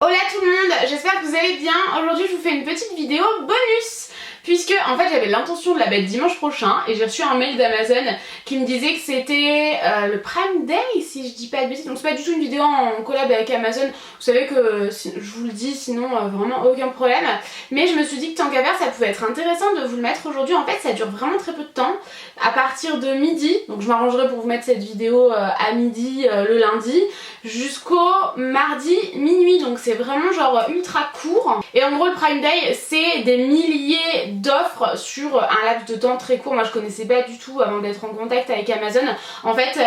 Hola tout le monde, j'espère que vous allez bien. Aujourd'hui je vous fais une petite vidéo bonus puisque en fait j'avais l'intention de la mettre dimanche prochain et j'ai reçu un mail d'Amazon qui me disait que c'était le Prime Day si je dis pas de bêtises. Donc c'est pas du tout une vidéo en collab avec Amazon, vous savez que je vous le dis sinon vraiment aucun problème. Mais je me suis dit que tant qu'à faire ça pouvait être intéressant de vous le mettre aujourd'hui. En fait ça dure vraiment très peu de temps, à partir de midi, donc je m'arrangerai pour vous mettre cette vidéo à midi le lundi jusqu'au mardi minuit, donc c'est vraiment genre ultra court. Et en gros le Prime Day c'est des milliers d'offres sur un laps de temps très court. Moi je connaissais pas du tout avant d'être en contact avec Amazon. En fait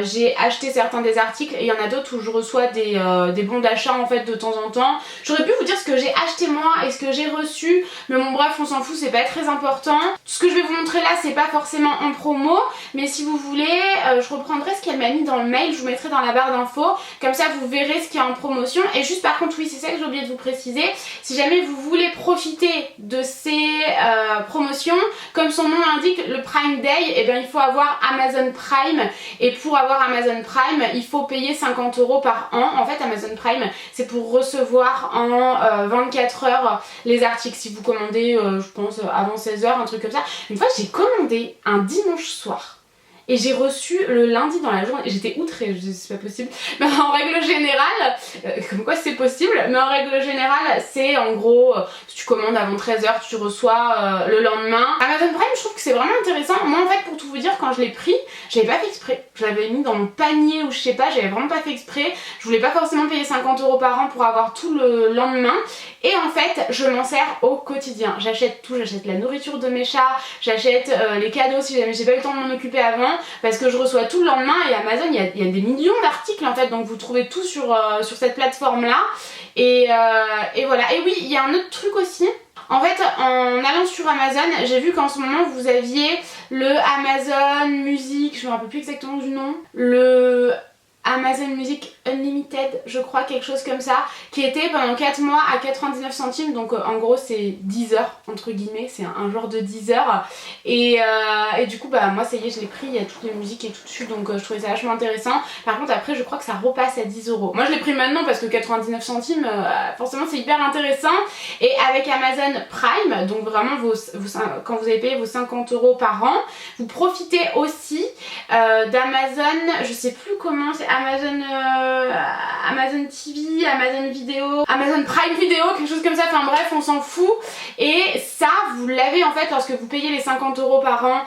j'ai acheté certains des articles et il y en a d'autres où je reçois des bons d'achat en fait de temps en temps. J'aurais pu vous dire ce que j'ai acheté moi et ce que j'ai reçu, mais bon bref on s'en fout, c'est pas très important. Ce que je vais vous montrer là c'est pas forcément en promo, mais si vous voulez je reprendrai ce qu'elle m'a mis dans le mail, je vous mettrai dans la barre d'infos, comme ça vous verrez ce qui est en promotion. Et juste par contre oui c'est ça que j'ai oublié de vous préciser, si jamais vous voulez profiter de ces promotions, comme son nom l'indique, le Prime Day, et bien il faut avoir Amazon Prime, et pour avoir Amazon Prime il faut payer 50 € par an. En fait Amazon Prime c'est pour recevoir en 24 heures les articles si vous commandez je pense avant 16 h, un truc comme ça. Une fois j'ai commandé un dimanche soir et j'ai reçu le lundi dans la journée et j'étais outrée, je dis c'est pas possible. Mais en règle générale, comme quoi c'est possible, mais en règle générale c'est en gros, si tu commandes avant 13 h tu reçois le lendemain. Amazon Prime je trouve que c'est vraiment intéressant. Moi en fait pour tout vous dire quand je l'ai pris, j'avais pas fait exprès. Je l'avais mis dans mon panier ou je sais pas, j'avais vraiment pas fait exprès. Je voulais pas forcément payer 50 € par an pour avoir tout le lendemain. Et en fait je m'en sers au quotidien. J'achète tout, j'achète la nourriture de mes chats, j'achète les cadeaux si jamais j'ai pas eu le temps de m'en occuper avant, parce que je reçois tout le lendemain. Et Amazon il y a des millions d'articles en fait, donc vous trouvez tout sur cette plateforme là. Et voilà. Et oui il y a un autre truc aussi. En fait en allant sur Amazon j'ai vu qu'en ce moment vous aviez le Amazon Music, je me rappelle plus exactement du nom, le Amazon Music Unlimited, je crois, quelque chose comme ça, qui était pendant 4 mois à 99 centimes, donc en gros c'est 10 heures entre guillemets, c'est un genre de 10 heures. Et du coup bah moi ça y est je l'ai pris, il y a toutes les musiques et tout dessus, donc je trouvais ça vachement intéressant. Par contre après je crois que ça repasse à 10 €. Moi je l'ai pris maintenant parce que 99 centimes forcément c'est hyper intéressant. Et avec Amazon Prime, donc vraiment quand vous avez payé vos 50 € par an, vous profitez aussi d'Amazon, je sais plus comment c'est, Amazon TV, Amazon Vidéo, Amazon Prime Vidéo, quelque chose comme ça, enfin bref on s'en fout. Et ça vous l'avez en fait lorsque vous payez les 50 € par an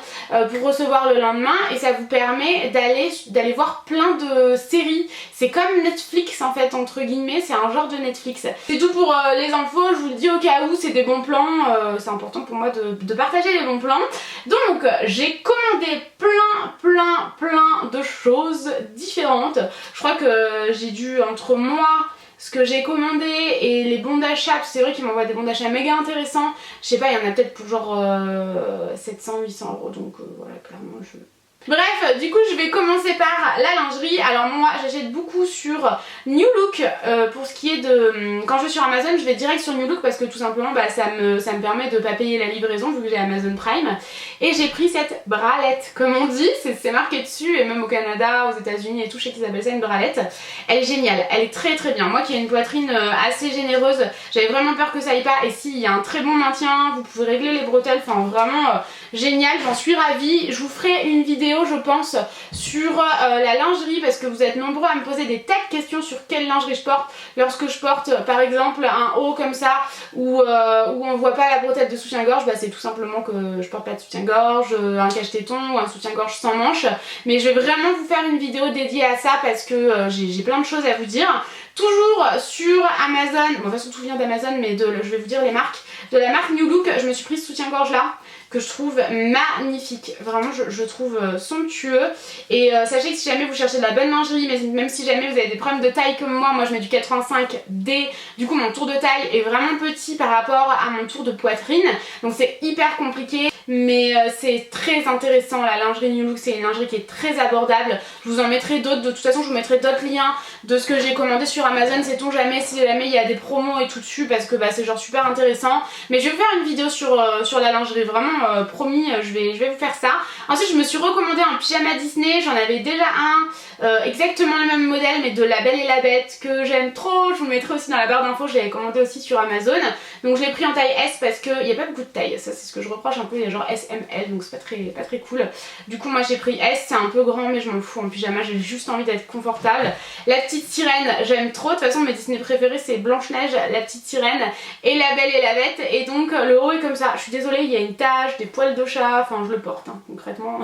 pour recevoir le lendemain, et ça vous permet d'aller voir plein de séries. C'est comme Netflix en fait entre guillemets, c'est un genre de Netflix. C'est tout pour les infos, je vous le dis au cas où, c'est des bons plans, c'est important pour moi de partager les bons plans. Donc j'ai commandé plein de choses différentes. Je crois que j'ai dû, entre moi, ce que j'ai commandé et les bons d'achat, parce que c'est vrai qu'ils m'envoient des bons d'achat méga intéressants, je sais pas, il y en a peut-être pour genre 700-800 €, donc voilà, clairement je... Bref, du coup je vais commencer par la lingerie. Alors moi j'achète beaucoup sur New Look pour ce qui est de... Quand je vais sur Amazon je vais direct sur New Look parce que tout simplement bah, ça me permet de pas payer la livraison vu que j'ai Amazon Prime. Et j'ai pris cette bralette comme on dit, c'est marqué dessus, et même au Canada, aux États-Unis et tout, je sais qu'ils appellent ça une bralette. Elle est géniale, elle est très bien. Moi qui ai une poitrine assez généreuse, j'avais vraiment peur que ça aille pas, et si, il y a un très bon maintien, vous pouvez régler les bretelles, enfin vraiment génial, j'en suis ravie. Je vous ferai une vidéo je pense sur la lingerie parce que vous êtes nombreux à me poser des tas de questions sur quelle lingerie je porte. Lorsque je porte par exemple un haut comme ça où on voit pas la bretelle de soutien-gorge, bah c'est tout simplement que je porte pas de soutien-gorge, un cache-téton ou un soutien-gorge sans manche. Mais je vais vraiment vous faire une vidéo dédiée à ça parce que j'ai plein de choses à vous dire. Toujours sur Amazon, bon de toute façon tout vient d'Amazon, mais je vais vous dire les marques. De la marque New Look, je me suis prise ce soutien-gorge là, que je trouve magnifique, vraiment je trouve somptueux. Et sachez que si jamais vous cherchez de la bonne lingerie, mais même si jamais vous avez des problèmes de taille comme moi je mets du 85D, du coup mon tour de taille est vraiment petit par rapport à mon tour de poitrine, donc c'est hyper compliqué. Mais c'est très intéressant la lingerie New Look, c'est une lingerie qui est très abordable. Je vous en mettrai d'autres, de toute façon je vous mettrai d'autres liens de ce que j'ai commandé sur Amazon, sait-on jamais, si jamais il y a des promos et tout dessus, parce que bah, c'est genre super intéressant. mais je vais vous faire une vidéo sur la lingerie, vraiment promis, je vais vous faire ça. Ensuite je me suis recommandé un pyjama Disney, j'en avais déjà un exactement le même modèle mais de La Belle et la Bête que j'aime trop, je vous le mettrai aussi dans la barre d'infos, je l'avais commandé aussi sur Amazon. Donc je l'ai pris en taille S parce qu'il n'y a pas beaucoup de taille, ça c'est ce que je reproche un peu, il y a genre S, M, L, donc c'est pas très cool. Du coup moi j'ai pris S, c'est un peu grand mais je m'en fous, en pyjama j'ai juste envie d'être confortable. La Petite Sirène j'aime trop, de toute façon mes Disney préférés c'est Blanche-Neige, La Petite Sirène et La Belle et la Bête, et donc le haut est comme ça. Je suis désolée, il y a une tache, des poils de chat, enfin je le porte hein, concrètement.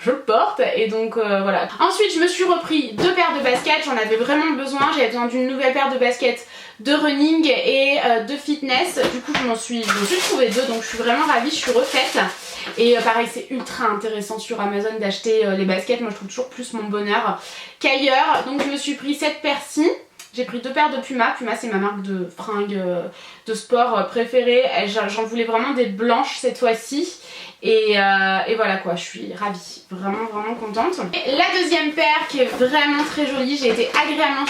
Je le porte et donc voilà. Ensuite je me suis repris 2 paires de baskets, j'en avais vraiment besoin, j'avais besoin d'une nouvelle paire de baskets de running et de fitness. Du coup je m'en suis trouvé 2, donc je suis vraiment ravie, je suis refaite. Et pareil c'est ultra intéressant sur Amazon d'acheter les baskets, moi je trouve toujours plus mon bonheur qu'ailleurs. Donc je me suis pris cette paire-ci. J'ai pris 2 paires de Puma, Puma c'est ma marque de fringues de sport préférée, j'en voulais vraiment des blanches cette fois-ci. Et voilà quoi, je suis ravie, vraiment contente. Et la deuxième paire qui est vraiment très jolie, j'ai été agréablement...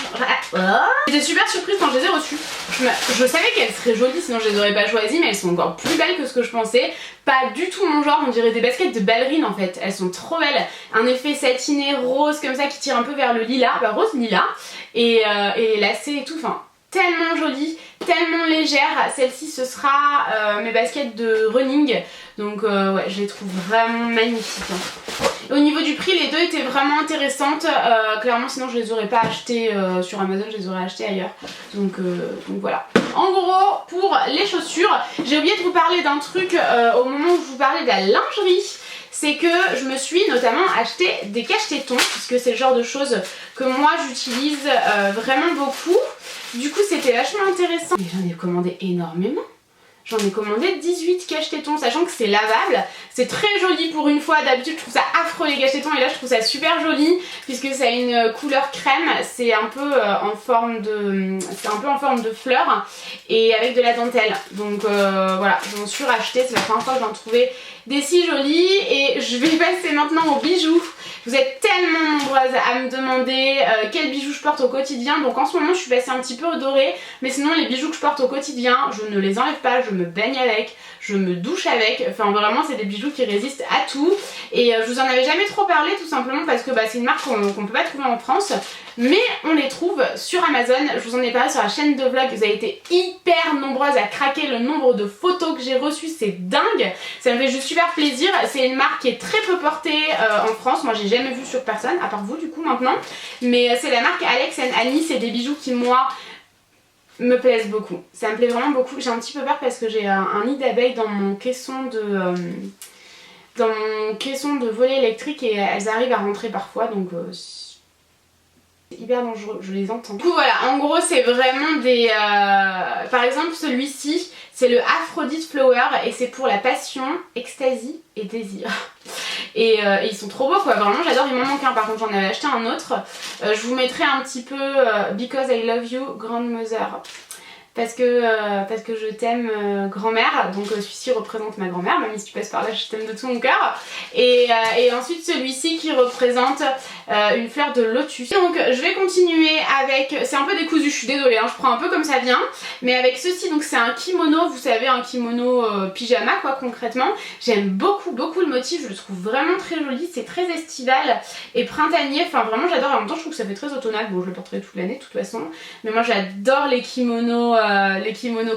J'étais super surprise quand je les ai reçues. Je savais qu'elles seraient jolies sinon je les aurais pas choisies, mais elles sont encore plus belles que ce que je pensais. Pas du tout mon genre, on dirait des baskets de ballerine en fait, elles sont trop belles. Un effet satiné rose comme ça qui tire un peu vers le lilas, bah rose lilas. Et les lacets et tout, enfin tellement jolie, tellement légère. Celle-ci ce sera mes baskets de running, donc ouais je les trouve vraiment magnifiques hein. Au niveau du prix les deux étaient vraiment intéressantes, clairement sinon je les aurais pas achetées sur Amazon, je les aurais achetées ailleurs, donc voilà. En gros pour les chaussures, j'ai oublié de vous parler d'un truc au moment où je vous parlais de la lingerie. C'est que je me suis notamment acheté des cache-tétons, puisque c'est le genre de choses que moi j'utilise vraiment beaucoup. Du coup c'était vachement intéressant. Mais j'en ai commandé énormément. J'en ai commandé 18 cache-tétons, sachant que c'est lavable. C'est très joli pour une fois, d'habitude je trouve ça affreux les cache-tétons et là je trouve ça super joli puisque ça a une couleur crème, c'est un peu en forme de fleurs et avec de la dentelle. Donc voilà, je m'en suis racheté, c'est la première fois que j'en trouvais des si jolis. Et je vais passer maintenant aux bijoux. Vous êtes tellement nombreuses à me demander quels bijoux je porte au quotidien. Donc en ce moment je suis passée un petit peu au doré, mais sinon les bijoux que je porte au quotidien, je ne les enlève pas, je me baigne avec, je me douche avec, enfin vraiment c'est des bijoux qui résistent à tout. Et je vous en avais jamais trop parlé tout simplement parce que c'est une marque qu'on peut pas trouver en France, mais on les trouve sur Amazon. Je vous en ai parlé sur la chaîne de vlog, vous avez été hyper nombreuses à craquer le nombre de photos que j'ai reçues, c'est dingue, ça me fait juste super plaisir. C'est une marque qui est très peu portée en France, moi j'ai jamais vu sur personne, à part vous du coup maintenant, mais c'est la marque Alex & Annie, c'est des bijoux qui moi me plaisent beaucoup, ça me plaît vraiment beaucoup. J'ai un petit peu peur parce que j'ai un nid d'abeilles dans mon caisson de volet électrique et elles arrivent à rentrer parfois, donc c'est hyper dangereux, je les entends. Du coup voilà, en gros c'est vraiment des... par exemple celui-ci, c'est le Aphrodite Flower et c'est pour la passion, ecstasy et désir. Et ils sont trop beaux quoi, vraiment j'adore, il m'en manque un par contre, j'en avais acheté un autre. Je vous mettrai un petit peu Because I Love You, Grandmother. Parce que je t'aime grand-mère, donc celui-ci représente ma grand-mère, même si tu passes par là je t'aime de tout mon cœur. Et ensuite celui-ci qui représente une fleur de lotus. Donc je vais continuer avec, c'est un peu décousu, je suis désolée hein, je prends un peu comme ça vient, mais avec ceci, donc c'est un kimono, vous savez un kimono pyjama quoi concrètement. J'aime beaucoup le motif, je le trouve vraiment très joli, c'est très estival et printanier, enfin vraiment j'adore, et en même temps je trouve que ça fait très automnal, bon je le porterai toute l'année de toute façon, mais moi j'adore les kimonos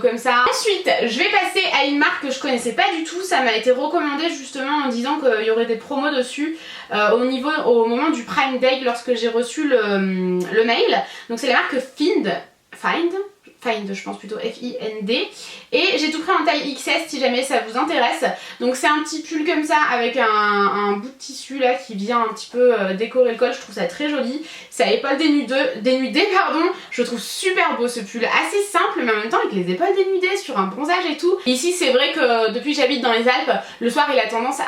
comme ça. Ensuite je vais passer à une marque que je connaissais pas du tout, ça m'a été recommandé justement en disant qu'il y aurait des promos dessus au moment du Prime Day lorsque j'ai reçu le mail. Donc c'est la marque Find je pense plutôt, F-I-N-D, et j'ai tout pris en taille XS si jamais ça vous intéresse. Donc c'est un petit pull comme ça avec un bout de tissu là qui vient un petit peu décorer le col, je trouve ça très joli. C'est à épaules dénudées pardon, je trouve super beau ce pull, assez simple mais en même temps avec les épaules dénudées sur un bronzage et tout. Ici c'est vrai que depuis que j'habite dans les Alpes, le soir il a tendance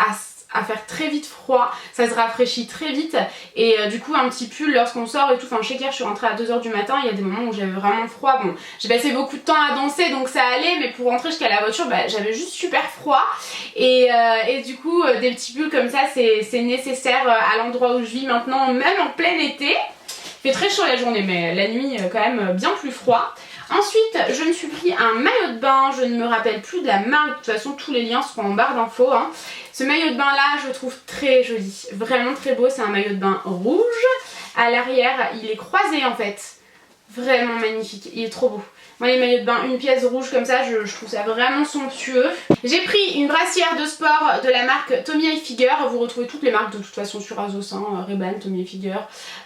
à faire très vite froid, ça se rafraîchit très vite et du coup un petit pull lorsqu'on sort et tout, enfin chez Claire je suis rentrée à 2 h du matin, il y a des moments où j'avais vraiment froid, bon j'ai passé beaucoup de temps à danser donc ça allait, mais pour rentrer jusqu'à la voiture j'avais juste super froid et du coup des petits pulls comme ça c'est nécessaire à l'endroit où je vis maintenant, même en plein été. Il fait très chaud la journée mais la nuit quand même bien plus froid. Ensuite, je me suis pris un maillot de bain, je ne me rappelle plus de la marque, de toute façon tous les liens seront en barre d'infos. Hein. Ce maillot de bain là, je le trouve très joli, vraiment très beau, c'est un maillot de bain rouge. À l'arrière, il est croisé en fait, vraiment magnifique, il est trop beau. Moi les maillots de bain, une pièce rouge comme ça, je trouve ça vraiment somptueux. J'ai pris une brassière de sport de la marque Tommy Hilfiger. Vous retrouvez toutes les marques de toute façon sur Azos, hein, Ray-Ban, Tommy Hilfiger,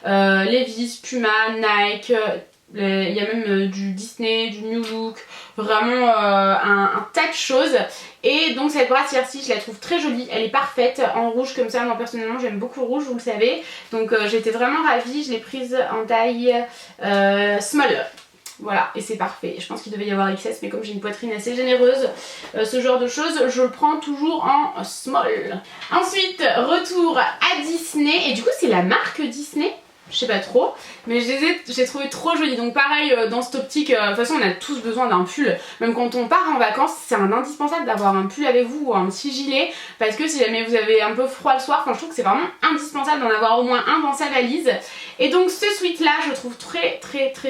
Levi's, Puma, Nike, il y a même du Disney, du New Look, vraiment un tas de choses. Et donc cette brassière-ci, je la trouve très jolie, elle est parfaite en rouge comme ça. Moi personnellement j'aime beaucoup le rouge, vous le savez. Donc j'étais vraiment ravie, je l'ai prise en taille small. Voilà, et c'est parfait. Je pense qu'il devait y avoir XS, mais comme j'ai une poitrine assez généreuse, ce genre de choses, je le prends toujours en small. Ensuite, retour à Disney. Et du coup, c'est la marque Disney, je sais pas trop, mais j'ai trouvé trop joli. Donc pareil, dans cette optique, de toute façon on a tous besoin d'un pull. Même quand on part en vacances, c'est un indispensable d'avoir un pull avec vous ou un petit gilet. Parce que si jamais vous avez un peu froid le soir, enfin, je trouve que c'est vraiment indispensable d'en avoir au moins un dans sa valise. Et donc ce sweat là, je trouve très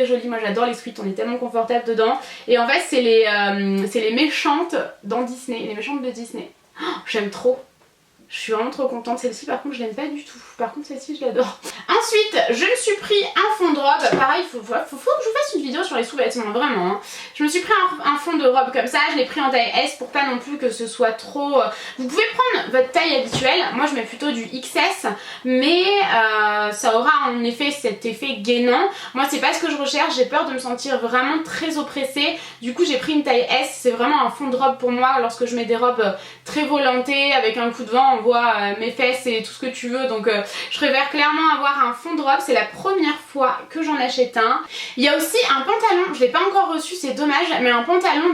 joli. Moi j'adore les sweats, on est tellement confortable dedans. Et en fait c'est les méchantes dans Disney, les méchantes de Disney. Oh, j'aime trop. Je suis vraiment trop contente. Celle-ci par contre je l'aime pas du tout. Par contre celle-ci je l'adore. Ensuite je me suis pris un fond de robe. Pareil faut que je vous fasse une vidéo sur les sous-vêtements vraiment. Hein. Je me suis pris un fond de robe comme ça. Je l'ai pris en taille S pour pas non plus que ce soit trop... Vous pouvez prendre votre taille habituelle. Moi je mets plutôt du XS. Mais ça aura en effet cet effet gainant. Moi c'est pas ce que je recherche. J'ai peur de me sentir vraiment très oppressée. Du coup j'ai pris une taille S. C'est vraiment un fond de robe pour moi. Lorsque je mets des robes très volantées avec un coup de vent, on voit mes fesses et tout ce que tu veux. Donc je préfère clairement avoir un fond de robe. C'est la première fois que j'en achète un. Il y a aussi un pantalon, je l'ai pas encore reçu, c'est dommage, mais un pantalon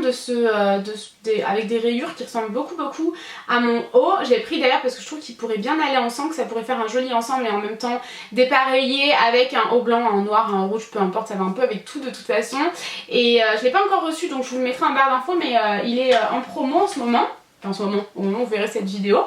avec des rayures qui ressemble beaucoup à mon haut. Je l'ai pris d'ailleurs parce que je trouve qu'il pourrait bien aller ensemble, que ça pourrait faire un joli ensemble et en même temps dépareillé avec un haut blanc, un noir, un rouge, peu importe, ça va un peu avec tout de toute façon. Et je l'ai pas encore reçu, donc je vous le mettrai en barre d'infos, mais il est en promo en ce moment. Enfin, en ce moment, au moment où vous verrez cette vidéo.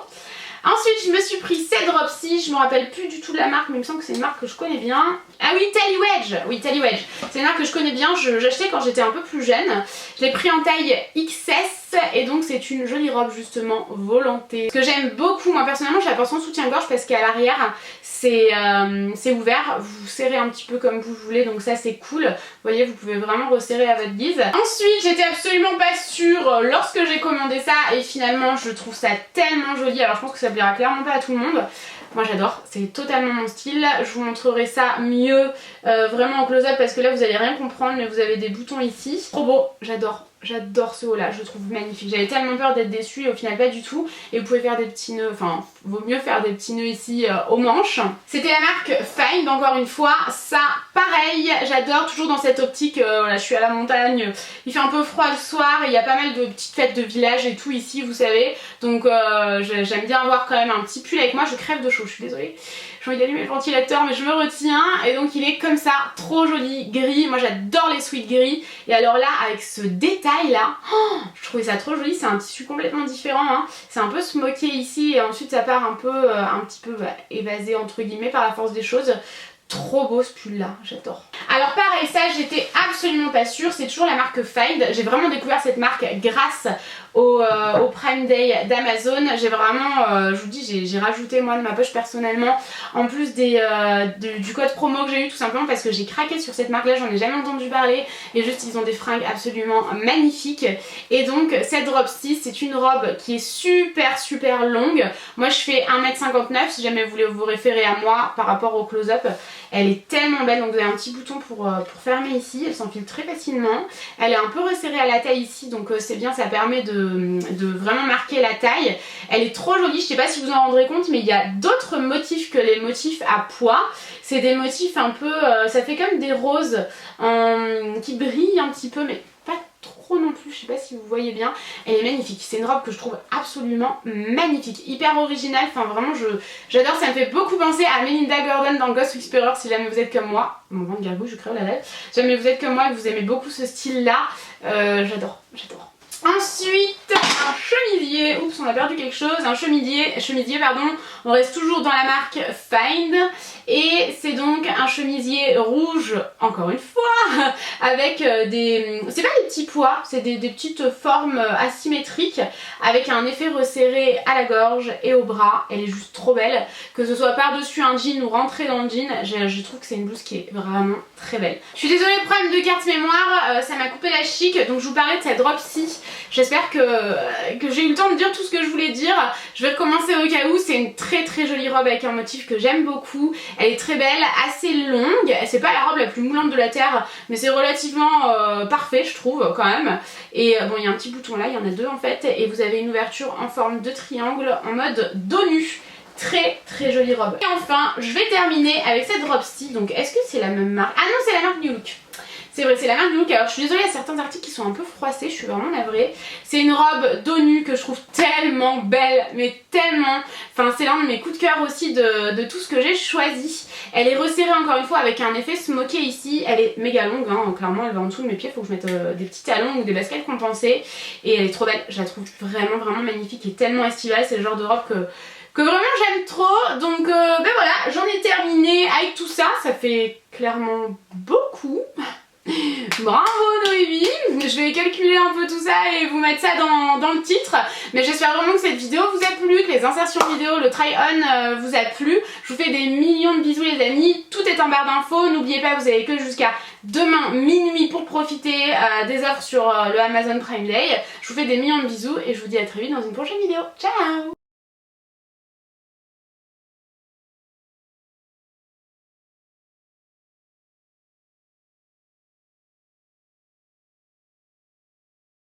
Ensuite, je me suis pris cette robe-ci, je me rappelle plus du tout de la marque, mais il me semble que c'est une marque que je connais bien. Ah oui, Tally Wedge. Oui, Tally Wedge. C'est une marque que je connais bien, j'achetais quand j'étais un peu plus jeune. Je l'ai pris en taille XS et donc c'est une jolie robe justement volantée. Ce que j'aime beaucoup, moi personnellement, je la porte en soutien-gorge parce qu'à l'arrière, c'est ouvert. Vous serrez un petit peu comme vous voulez, donc ça c'est cool. Vous voyez, vous pouvez vraiment resserrer à votre guise. Ensuite, j'étais absolument pas sûre lorsque j'ai commandé ça et finalement, je trouve ça tellement joli. Alors je pense que ça plaira clairement pas à tout le monde. Moi j'adore, c'est totalement mon style. Je vous montrerai ça mieux vraiment en close-up parce que là vous allez rien comprendre, mais vous avez des boutons ici. Trop beau, j'adore. J'adore ce haut là, je le trouve magnifique. J'avais tellement peur d'être déçue et au final pas du tout. Et vous pouvez faire des petits nœuds, enfin vaut mieux faire des petits nœuds ici aux manches. C'était la marque Find, encore une fois. Ça pareil, j'adore, toujours dans cette optique, voilà, je suis à la montagne, il fait un peu froid le soir, il y a pas mal de petites fêtes de village et tout ici vous savez. Donc j'aime bien avoir quand même un petit pull avec moi, je crève de chaud, je suis désolée. J'ai envie d'allumer le ventilateur mais je me retiens. Et donc il est comme ça, trop joli, gris. Moi j'adore les sweats gris. Et alors là avec ce détail là, oh, je trouvais ça trop joli. C'est un tissu complètement différent hein. C'est un peu smoké ici et ensuite ça part un petit peu évasé entre guillemets par la force des choses. Trop beau ce pull là, j'adore. Alors pareil, ça j'étais absolument pas sûre, c'est toujours la marque Find. J'ai vraiment découvert cette marque grâce au Prime Day d'Amazon. J'ai vraiment, je vous dis, j'ai rajouté moi de ma poche personnellement, en plus du code promo que j'ai eu tout simplement parce que j'ai craqué sur cette marque là, j'en ai jamais entendu parler et juste ils ont des fringues absolument magnifiques. Et donc cette robe-ci, c'est une robe qui est super longue. Moi je fais 1m59 si jamais vous voulez vous référer à moi par rapport au close-up. Elle est tellement belle, donc vous avez un petit bouton pour fermer ici, elle s'enfile très facilement. Elle est un peu resserrée à la taille ici, donc c'est bien, ça permet de vraiment marquer la taille. Elle est trop jolie, je sais pas si vous en rendrez compte, mais il y a d'autres motifs que les motifs à pois. C'est des motifs un peu, ça fait comme des roses qui brillent un petit peu, mais pas trop non plus, je sais pas si vous voyez bien. Elle est magnifique, c'est une robe que je trouve absolument magnifique, hyper originale, enfin vraiment j'adore, ça me fait beaucoup penser à Melinda Gordon dans Ghost Whisperer si jamais vous êtes comme moi. Mon ventre gargouille, je crève la lèvre. Si jamais vous êtes comme moi et que vous aimez beaucoup ce style là, j'adore. Ensuite, un chemisier, oups on a perdu quelque chose, un chemisier pardon, on reste toujours dans la marque Find et c'est donc un chemisier rouge, encore une fois, avec c'est pas des petits pois, c'est des petites formes asymétriques avec un effet resserré à la gorge et au bras. Elle est juste trop belle, que ce soit par-dessus un jean ou rentrée dans le jean, je trouve que c'est une blouse qui est vraiment très belle. Je suis désolée, problème de carte mémoire, ça m'a coupé la chic, donc je vous parlais de cette robe-ci. J'espère que j'ai eu le temps de dire tout ce que je voulais dire. Je vais recommencer au cas où. C'est une très très jolie robe avec un motif que j'aime beaucoup. Elle est très belle, assez longue. C'est pas la robe la plus moulante de la terre, mais c'est relativement parfait je trouve quand même. Et bon, il y a un petit bouton là, il y en a deux en fait. Et vous avez une ouverture en forme de triangle en mode dos nu. Très très jolie robe. Et enfin, je vais terminer avec cette robe-ci. Donc est-ce que c'est la même marque? Ah non, c'est la marque New Look. C'est vrai, c'est la marque New Look. Alors je suis désolée, il y a certains articles qui sont un peu froissés, je suis vraiment navrée. C'est une robe dos nu que je trouve tellement belle, mais tellement. Enfin, c'est l'un de mes coups de cœur aussi de tout ce que j'ai choisi. Elle est resserrée encore une fois avec un effet smoké ici. Elle est méga longue, hein. Clairement elle va en dessous de mes pieds, il faut que je mette des petits talons ou des baskets compensées. Et elle est trop belle, je la trouve vraiment vraiment magnifique et tellement estivale. C'est le genre de robe que vraiment j'aime trop. Donc ben voilà, j'en ai terminé avec tout ça. Ça fait clairement beaucoup. Bravo Noémie. Je vais calculer un peu tout ça et vous mettre ça dans le titre. Mais j'espère vraiment que cette vidéo vous a plu, que les insertions vidéo, le try-on vous a plu. Je vous fais des millions de bisous les amis. Tout est en barre d'infos. N'oubliez pas, vous avez que jusqu'à demain minuit pour profiter des offres sur le Amazon Prime Day. Je vous fais des millions de bisous et je vous dis à très vite dans une prochaine vidéo. Ciao.